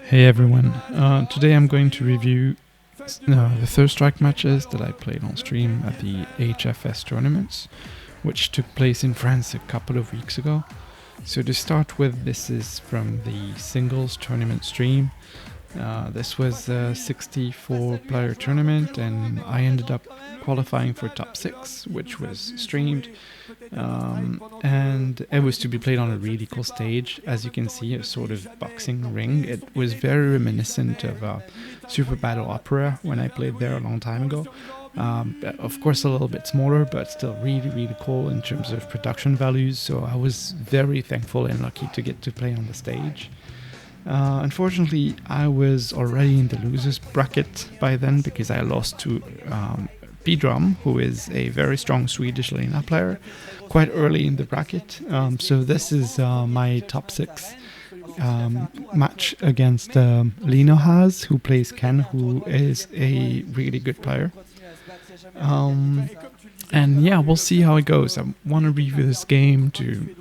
Hey everyone, today I'm going to review the Third Strike matches that I played on stream at the HFS tournaments, which took place in France a couple of weeks ago. So to start with, this is from the singles tournament stream. This was a 64 player tournament and I ended up qualifying for top 6, which was streamed, and it was to be played on a really cool stage. As you can see, a sort of boxing ring. It was very reminiscent of Super Battle Opera when I played there a long time ago. Of course a little bit smaller, but still really cool in terms of production values, so I was very thankful and lucky to get to play on the stage. Unfortunately, I was already in the losers bracket by then because I lost to P-Drum, who is a very strong Swedish Lena player, quite early in the bracket. So this is my top 6 match against Lynohaz, who plays Ken, who is a really good player. And yeah, we'll see how it goes. I want to review this game to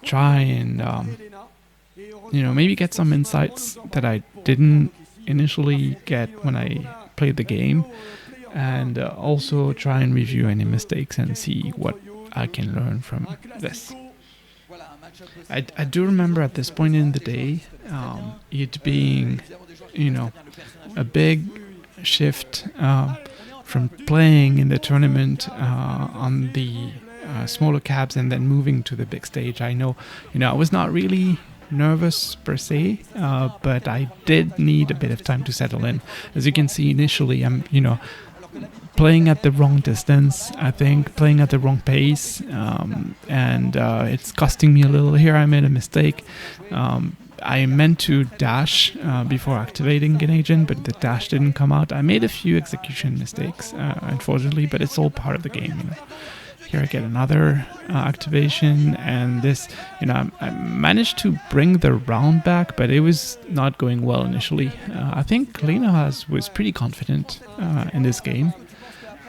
try and maybe get some insights that I didn't initially get when I played the game, and also try and review any mistakes and see what I can learn from this. I do remember at this point in the day it being, a big shift from playing in the tournament on the smaller cabs and then moving to the big stage. I know, I was not really nervous per se, but I did need a bit of time to settle in. As you can see, initially I'm playing at the wrong distance, I think, playing at the wrong pace, and it's costing me a little here. I made a mistake. I meant to dash before activating Ganagen, but the dash didn't come out. I made a few execution mistakes, unfortunately, but it's all part of the game. Here I get another activation, and this, I managed to bring the round back, but it was not going well initially. I think Lynohaz was pretty confident in this game,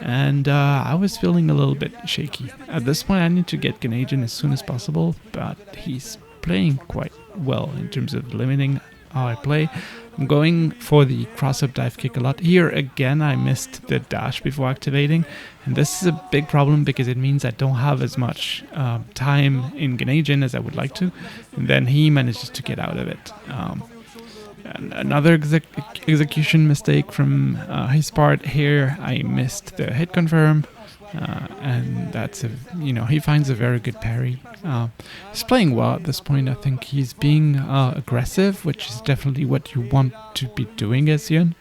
and I was feeling a little bit shaky. At this point, I need to get Ganagen as soon as possible, but he's playing quite well in terms of limiting how I play. I'm going for the cross-up dive kick a lot. Here again, I missed the dash before activating, and this is a big problem because it means I don't have as much time in Ganagen as I would like to, and then he manages to get out of it. And another execution mistake from his part here. I missed the hit confirm, and that's he finds a very good parry. He's playing well at this point. I think he's being aggressive, which is definitely what you want to be doing as Yun.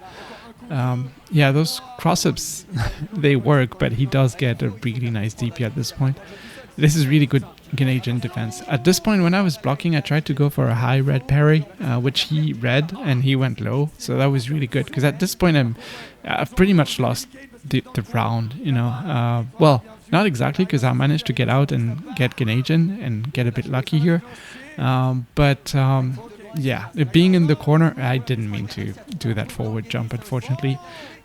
Yeah, those cross-ups, they work, but he does get a really nice DP at this point. This is really good Ganagen defense. At this point, when I was blocking, I tried to go for a high red parry, which he read, and he went low. So that was really good, because at this point, I've pretty much lost the round, well, not exactly, because I managed to get out and get Ganagen and get a bit lucky here. But yeah, being in the corner, I didn't mean to do that forward jump, unfortunately.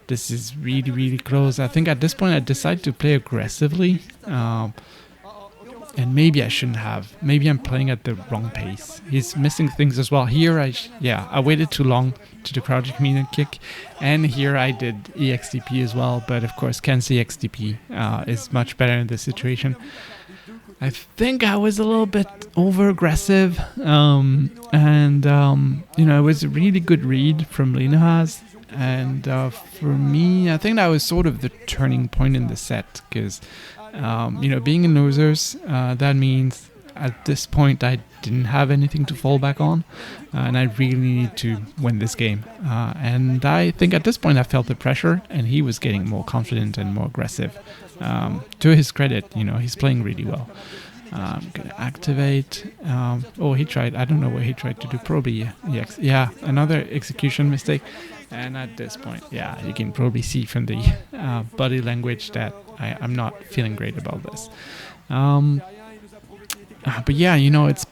This is really close. I think at this point, I decided to play aggressively. And maybe I shouldn't have. Maybe I'm playing at the wrong pace. He's missing things as well. Here, I waited too long to the crouching chameleon kick. And here I did EXDP as well. But of course, Ken's EXDP is much better in this situation. I think I was a little bit over-aggressive. It was a really good read from Lynohaz. And for me, I think that was sort of the turning point in the set. Because being in losers, that means at this point I didn't have anything to fall back on, and I really need to win this game. And I think at this point I felt the pressure, and he was getting more confident and more aggressive. To his credit, he's playing really well. I'm gonna activate. He tried. I don't know what he tried to do. Probably another execution mistake. And at this point, you can probably see from the body language that I'm not feeling great about this. But yeah,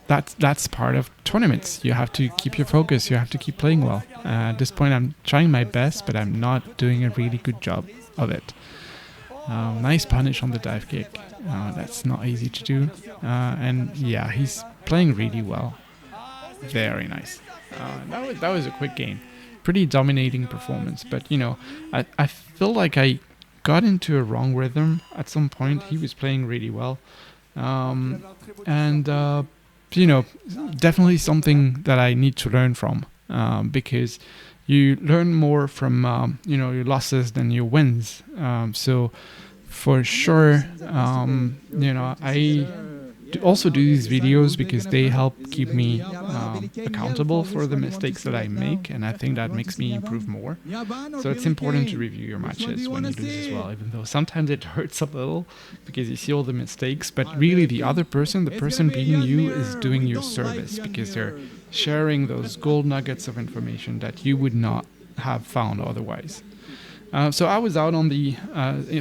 that's part of tournaments. You have to keep your focus. You have to keep playing well. At this point, I'm trying my best, but I'm not doing a really good job of it. Nice punish on the dive kick. That's not easy to do. And yeah, he's playing really well. very nice. That was a quick game, pretty dominating performance. But I feel like I got into a wrong rhythm at some point. He was playing really well, and definitely something that I need to learn from, because you learn more from your losses than your wins. So for sure, I also do these videos because they help keep me accountable for the mistakes that I make, and I think that makes me improve more. So it's important to review your matches when you lose as well, even though sometimes it hurts a little because you see all the mistakes, but really the other person, the person beating you, is doing you a service because they're sharing those gold nuggets of information that you would not have found otherwise. So I was out on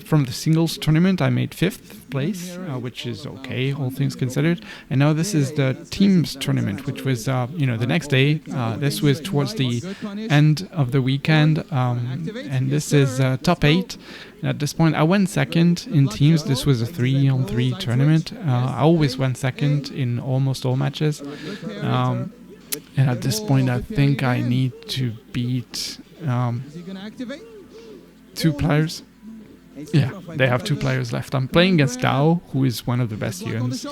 from the singles tournament. I made 5th place, which is okay, all things considered. And now this is the teams tournament, which was, the next day. This was towards the end of the weekend, and this is top 8. And at this point, I went second in teams. This was a 3-on-3 tournament. I always went second in almost all matches. And at this point, I think I need to beat 2 players. Yeah, they have 2 players left. I'm playing against Hado, who is one of the best Yuns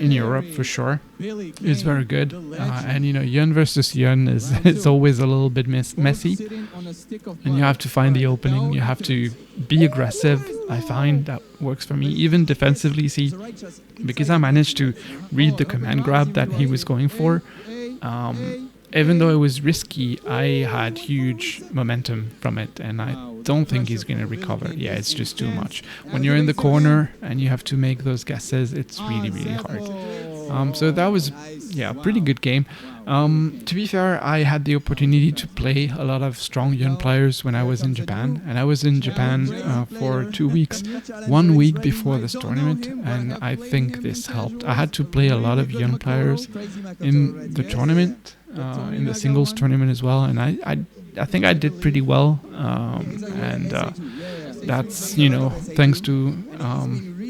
in Europe for sure. He's very good. And Yun versus Yun is always a little bit messy. And you have to find the opening. You have to be aggressive. I find that works for me, even defensively. See, because I managed to read the command grab that he was going for. Even though it was risky, I had huge momentum from it, and I don't think he's going to recover. Yeah, it's just too much. When you're in the corner and you have to make those guesses, it's really, really hard. So that was, a pretty good game. To be fair, I had the opportunity to play a lot of strong Yun players when I was in Japan, and I was in Japan for 2 weeks, 1 week before this tournament, and I think this helped. I had to play a lot of Yun players in the tournament, in the singles tournament as well, and I think I did pretty well, and that's thanks to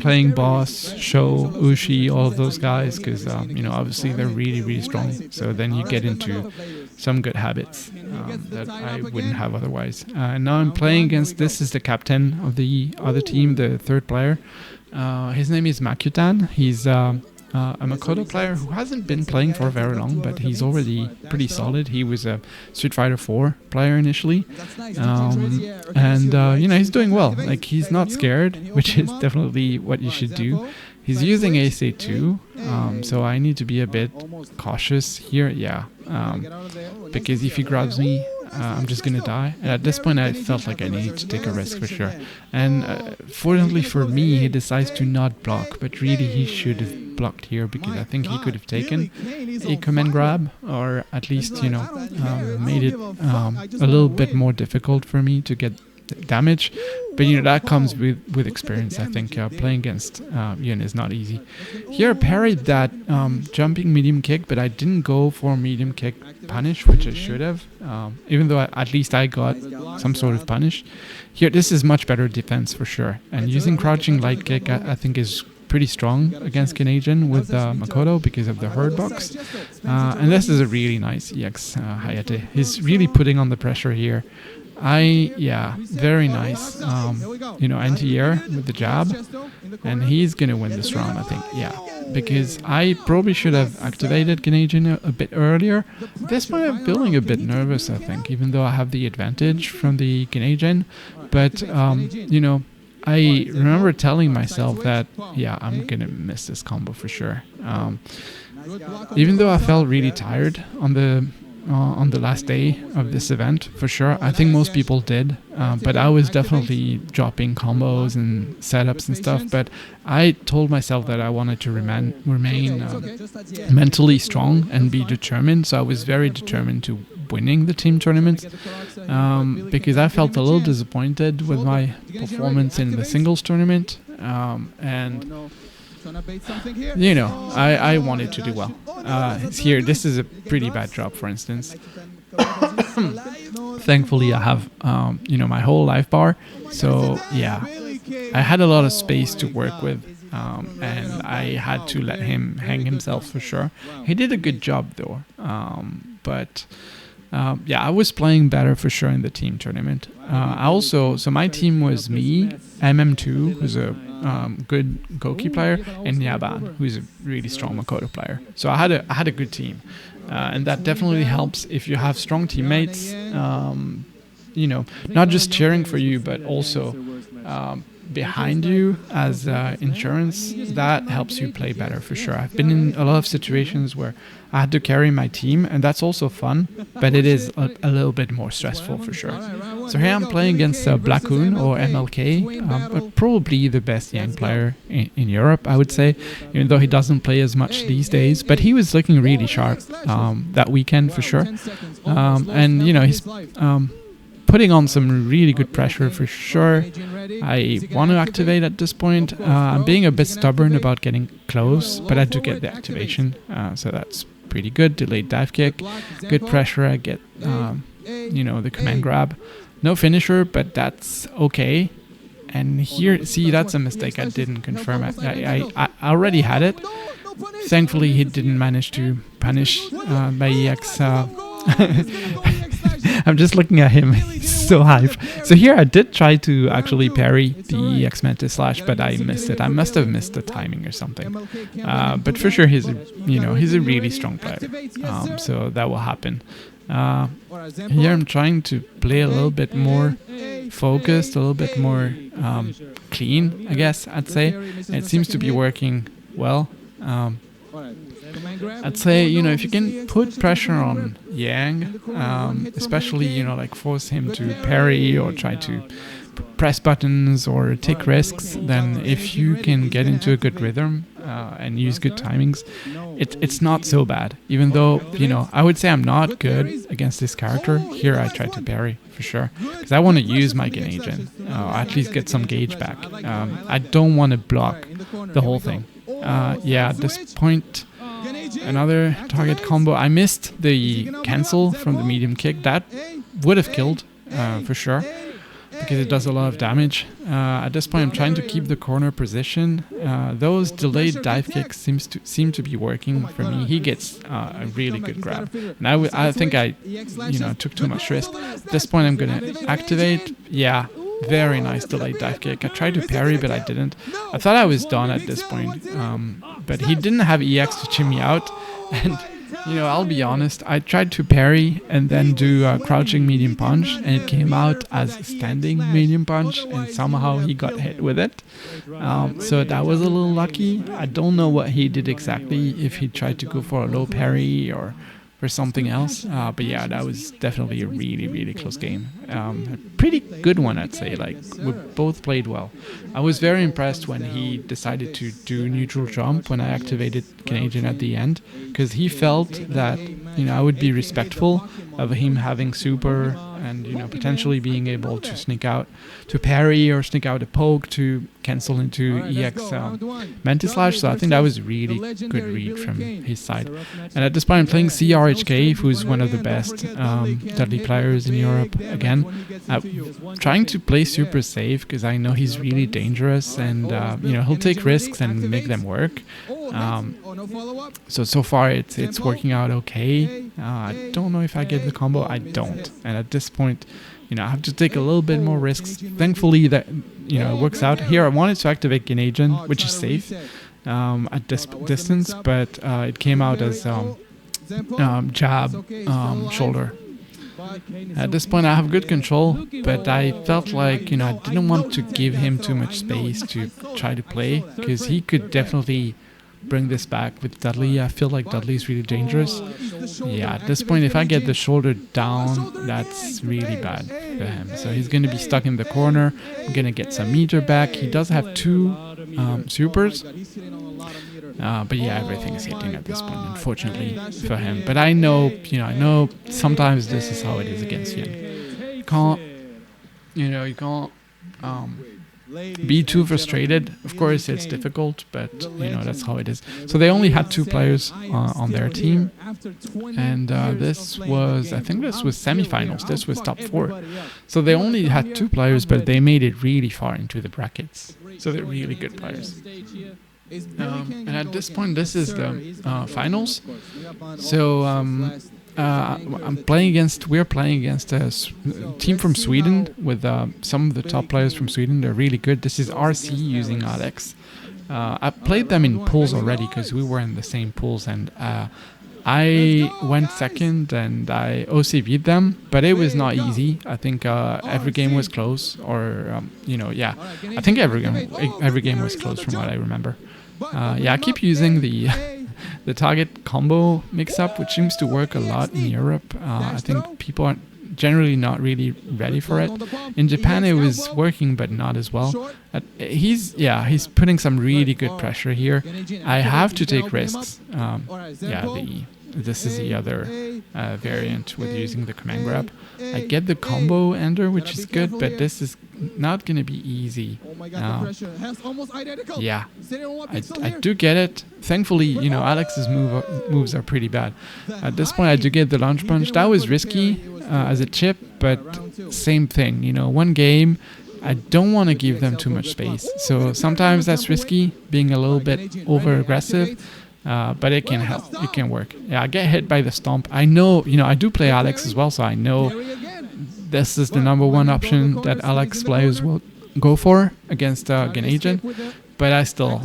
playing Boss, Sho, Ushi, all of those guys, because obviously they're really, really strong. So then you get into some good habits that I wouldn't have otherwise. And now I'm playing against, this is the captain of the other team, the 3rd player. His name is Makutan. He's a Makoto player who hasn't been playing for very long, but he's already pretty solid. He was a Street Fighter 4 player initially, and he's doing well. Like, he's not scared, which is definitely what you should do. He's using AC2, so I need to be a bit cautious here, because if he grabs me, I'm just gonna die. And at this point, I felt like I needed to take a risk for sure. And fortunately for me, he decides to not block, but really he should have blocked here, because I think he could have taken a command grab, or at least made it a little bit more difficult for me to get damage. But that comes with experience. I think playing against Yun is not easy. Here I parried that jumping medium kick, but I didn't go for medium kick punish, which I should have, even though at least I got some sort of punish. Here, this is much better defense for sure, and using crouching light kick I think is pretty strong against Canadian with Makoto because of the herd box, and this is a really nice EX Hayate. He's really putting on the pressure here. Very nice. Anti-air with the jab, and he's gonna win this round, I think. Because I probably should have activated Canadian a bit earlier. At this point, I'm feeling a bit nervous, I think, even though I have the advantage from the Canadian. But I remember telling myself that I'm gonna miss this combo for sure. Even though I felt really tired on the last day of this event, for sure. I think most people did, but I was definitely dropping combos and setups and stuff. But I told myself that I wanted to remain mentally strong and be determined. So I was very determined to winning the team tournament, because I felt a little disappointed with my performance in the singles tournament, and I wanted to do well. Here, this is a pretty bad drop, for instance. Thankfully, I have, my whole life bar. So, I had a lot of space to work with. and I had to let him hang himself for sure. He did a good job though, but yeah, I was playing better for sure in the team tournament. So my team was me, MM2, who's a good Goki player, and Yaban, who's a really strong Makoto player. So I had a good team, and that definitely helps if you have strong teammates. Not just cheering for you, but also behind you as insurance. That helps you play better for sure. I've been in a lot of situations where I had to carry my team, and that's also fun, but it is a little bit more stressful for sure. So here I'm playing against Blackhoon or MLK, probably the best Yang player in Europe, I would say, even though he doesn't play as much these days. But he was looking really sharp that weekend for sure. And he's putting on some really good pressure for sure. I want to activate at this point. I'm being a bit stubborn about getting close, but I do get the activation, so that's pretty good. Delayed dive kick, good pressure. I get the command grab. No finisher, but that's okay. And here, see, that's a mistake. I didn't confirm it. I already had it. Thankfully, he didn't manage to punish my EX. I'm just looking at him. He's so hype. So here I did try to actually parry the EX Mantis Slash, but I missed it. I must have missed the timing or something. But for sure, he's a really strong player. So that will happen. Here I'm trying to play a little bit more focused, a little bit more clean, I guess I'd say. And it seems to be working well. I'd say, if you can put pressure on Yang, especially, force him to parry or try to press buttons or take risks, then if you can get into a good rhythm and use good timings, it's not so bad. Even though, I would say I'm not good against this character. Here I try to parry for sure, because I want to use my gauge and at least get some gauge back. I don't want to block the whole thing. At this point, another target combo. I missed the cancel from the medium kick. That would have killed for sure, because it does a lot of damage. At this point, I'm trying to keep the corner position. Those delayed dive kicks seem to be working for me. He gets a really good grab, and I think I took too much risk. At this point, I'm gonna activate. Yeah. Very nice delayed dive kick. I tried to parry, but I didn't. I thought I was done at this point, but he didn't have EX to chim me out. And, I'll be honest, I tried to parry and then do a crouching medium punch, and it came out as a standing medium punch, and somehow he got hit with it. So that was a little lucky. I don't know what he did exactly, if he tried to go for a low parry or something else, but yeah, that was definitely a really, really close game. A pretty good one, I'd say. We both played well. I was very impressed when he decided to do neutral jump when I activated Canadian at the end, because he felt that I would be respectful of him having super and potentially being able to sneak out to parry or sneak out a poke to cancel into EX Mantis Slash. So I think that was a really good read from his side. And at this point I'm playing CRHK, who's one of the best deadly players in Europe again. Trying to play super safe, because I know he's really dangerous, and he'll take risks and make them work. So far it's working out okay. I don't know if I get the combo. I don't. And at this point, I have to take a little bit more risks. Thankfully that it works out. Here I wanted to activate Ganadian, which is safe at this distance, but it came out as jab shoulder. At this point I have good control, but I felt like I didn't want to give him too much space to try to play, because he could definitely bring this back with Dudley. I feel like Dudley is really dangerous. Yeah, at this point if I get the shoulder down, that's really bad for him. So he's going to be stuck in the corner. I'm going to get some meter back. He does have two supers. But yeah, everything is hitting at this point, unfortunately for him. But I know, I know sometimes this is how it is against you. You can't be too frustrated. Of course, it's difficult, but that's how it is. So they only had 2 players on their team, and I think this was semifinals. This was top 4. So they only had 2 players, but they made it really far into the brackets. So they're really good players. And at this point, this is the finals. So we're playing against a team from Sweden with some of the top players from Sweden. They're really good. This is RC using Alex. I played them in pools already because we were in the same pools, and I went second and I OCV'd them, but it was not easy. I think every game was close, or I think every game was close from what I remember. I keep using the target combo mix-up, which seems to work a lot in Europe. I think people are generally not really ready for it. In Japan, it was working, but not as well. He's putting some really good pressure here. I have to take risks. This is the other variant with using the command grab. I get the combo ender, which is good, but this is not going to be easy. I do get it. Thankfully, Alex's moves are pretty bad. At this point, I do get the launch punch. That was risky as a chip, but same thing. One game, I don't want to give them too much space. So sometimes that's risky, being a little bit over-aggressive. But it can help. It can work. I get hit by the stomp. I know, I do play Alex as well, so I know this is the number one option that Alex players will go for against Agent. But I still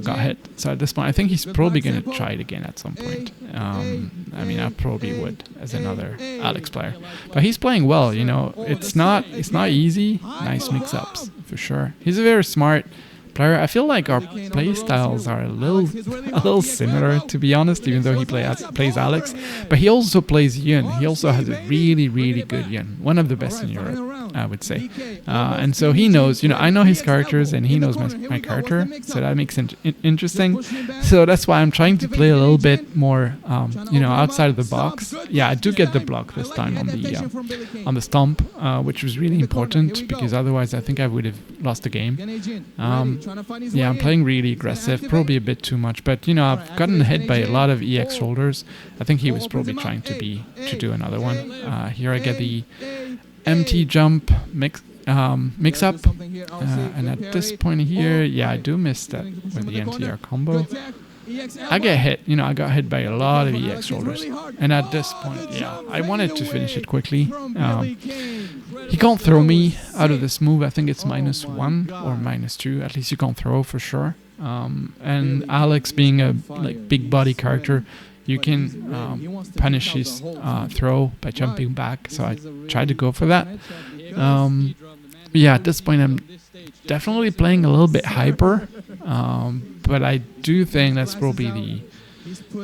got hit. So at this point, I think he's probably going to try it again at some point. I probably would as another Alex player. But he's playing well. It's not easy. Nice mix-ups for sure. He's a very smart player. I feel like our play styles are a little similar, to be honest, even though he plays Alex. But he also plays Yun. He also has a really, really good Yun. One of the best in Europe, I would say. And so he knows, I know his characters and he knows my character. So that makes it interesting. So that's why I'm trying to play a little bit more, outside of the box. I do get the block this time on the stomp, which was really important because otherwise I think I would have lost the game. I'm playing really aggressive, probably a bit too much, but I've gotten hit by a lot of EX shoulders. I think he was probably trying to do another one. Here I get the MT jump mix up, and at this point here, I do miss that with the NTR combo. I get hit, I got hit by a lot of EX shoulders, and at this point, I wanted to finish it quickly. He can't throw me out of this move. I think it's -1 or -2. At least you can't throw for sure. And Alex being a big body character, you can punish his throw by jumping back. So I tried to go for that. At this point I'm definitely playing a little bit hyper. But I do think that's probably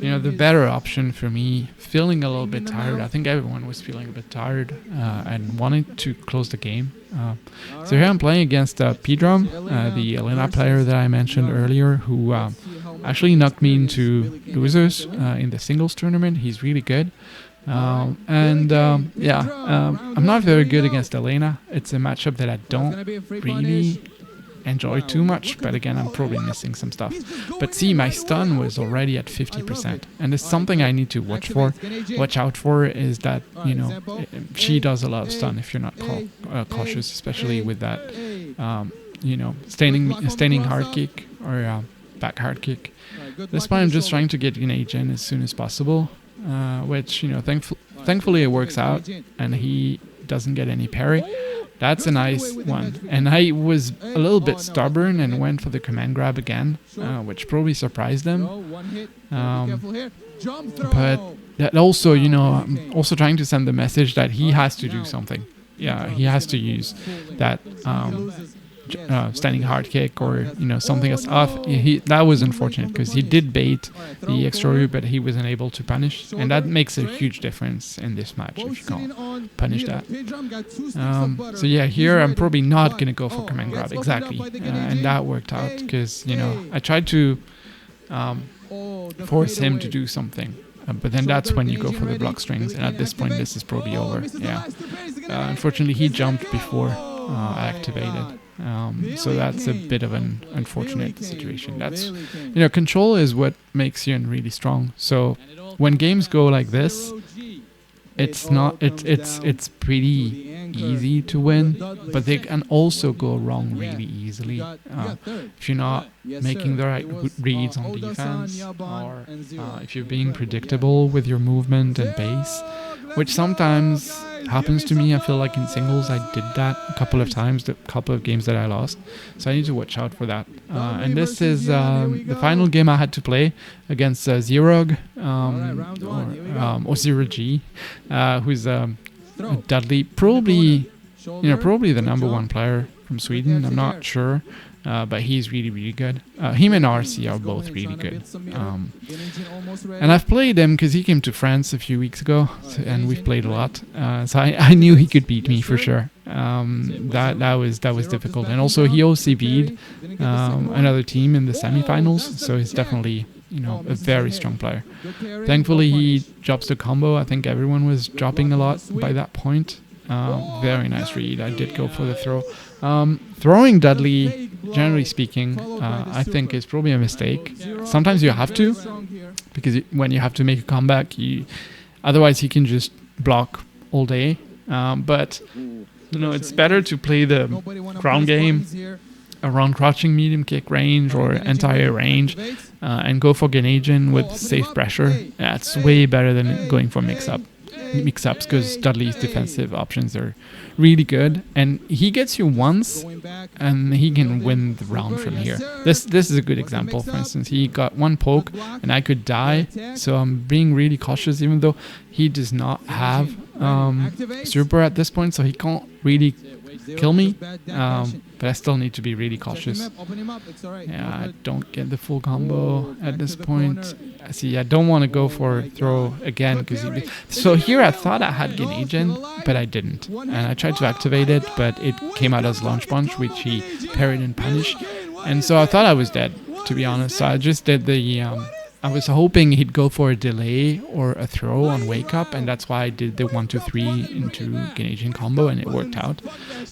the better option for me. Feeling a little bit tired. I think everyone was feeling a bit tired and wanting to close the game. So here I'm playing against P-Drum, the Elena player that I mentioned earlier, who actually knocked me into losers in the singles tournament. He's really good. I'm not very good against Elena. It's a matchup that I don't really enjoy too much, but again, I'm probably missing some stuff. But see, my stun was already at 50%, and it's something I need to watch out for is that, she does a lot of stun if you're not cautious, especially with that, standing hard kick or back hard kick. This point I'm just trying to get in as soon as possible, which, thankfully it works out, and he doesn't get any parry. That's a nice one. And I was a little bit stubborn and went for the command grab again, which probably surprised him. But that also, I'm also trying to send the message that he has to do something. He has to use that standing hard kick or something else off. That was unfortunate because he did bait the extra, but he wasn't able to punish, and that makes a huge difference in this match if you can't punish that. Here I'm probably not going to go for command grab exactly, and that worked out because I tried to force him to do something. But then that's when you go for the block strings, and at this point this is probably over. Unfortunately he jumped before I activated. So that's a bit of an unfortunate situation. That's, control is what makes Yun really strong. So when games go like this, it's pretty easy to win, but they can also go wrong really easily if you're not making the right reads on defense, or if you're being predictable with your movement and pace, which sometimes happens to me. I feel like in singles I did that a couple of times, the couple of games that I lost, so I need to watch out for that. And this is the final game I had to play against Zerog or Zero G, who's Dudley, probably the number one player from Sweden. I'm not sure, but he's really, really good. Him and RC are both really good. And I've played him because he came to France a few weeks ago, and we've played a lot. So I knew he could beat me for sure. That was difficult, and also he OCV'd another team in the semifinals, so he's definitely a very strong player. Thankfully, he drops the combo. I think everyone was dropping a lot by that point. Very nice read. I did go for the throw. Throwing Dudley, generally speaking, I think is probably a mistake. Sometimes you have to, because when you have to make a comeback, otherwise he can just block all day. But it's better to play the ground game around crouching medium kick range or entire range, and go for Ganagin with safe pressure. That's way better than going for mix-ups, because Dudley's defensive options are really good, and he gets you once and he can win the round from here. This is a good example. For instance, he got one poke and I could die, so I'm being really cautious, even though he does not have super at this point, so he can't really kill me, but I still need to be really cautious. Yeah, I don't get the full combo at this point. See, I don't want to go for throw again, so here I thought I had Ganagin, but I didn't, and I tried to activate it, but it came out as Launch Punch, which he parried and punished, and so I thought I was dead, to be honest. So I just did the I was hoping he'd go for a delay or a throw on wake up, and that's why I did the 1-2-3 into Ganagin combo, and it worked out.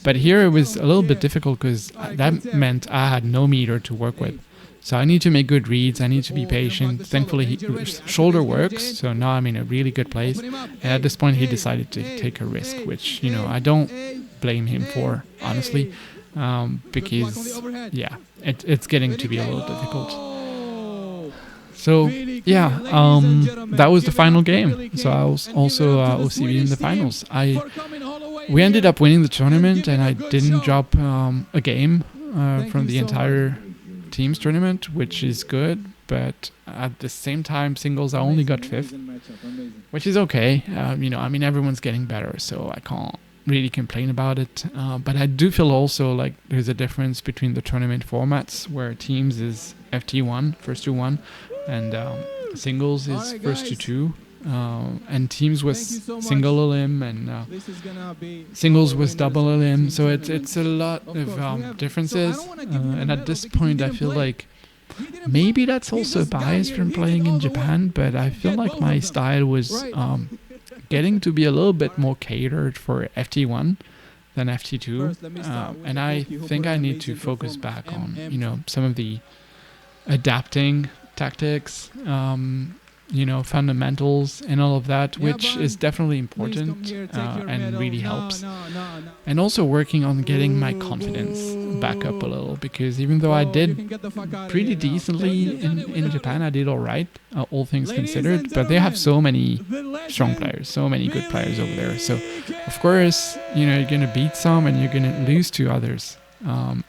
But here it was a little bit difficult, because that meant I had no meter to work with. So I need to make good reads, I need to be patient. Thankfully, shoulder works, so now I'm in a really good place. And at this point, he decided to take a risk, which, I don't blame him for, honestly, because, yeah, it's getting to be a little difficult. So, yeah, that was the final game. So I was also OCV in the finals. We ended up winning the tournament, and I didn't drop a game from the entire team's tournament, which is good. But at the same time, singles, I only got 5th, which is okay. Everyone's getting better, so I can't really complain about it. But I do feel also like there's a difference between the tournament formats, where teams is FT1, first to 1, and singles is first to 2, and teams was single elim, and singles was double elim. So it's a lot of differences, and at this point I feel like maybe that's also biased from playing in Japan, but I feel like my style was getting to be a little bit more catered for FT1 than FT2, and I think I need to focus back on some of the adapting tactics, fundamentals and all of that, which is definitely important and really helps. And also working on getting my confidence back up a little, because even though I did pretty decently in Japan, I did all right, all things considered, but they have so many strong players, so many good players over there. So of course, you're going to beat some and you're going to lose to others. I'm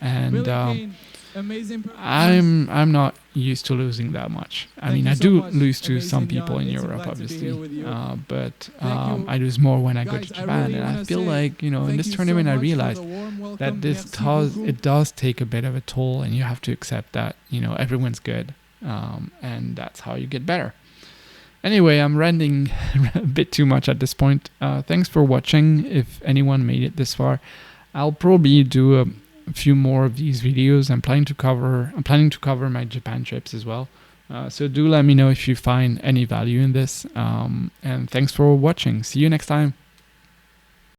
not used to losing that much. I do lose to some people in Europe, obviously, but I lose more when I go to Japan. And I feel like, in this tournament, I realized that it does take a bit of a toll, and you have to accept that, everyone's good, and that's how you get better. Anyway, I'm ranting a bit too much at this point. Thanks for watching. If anyone made it this far, I'll probably do a few more of these videos. I'm planning to cover my Japan trips as well, so do let me know if you find any value in this, and thanks for watching. See you next time.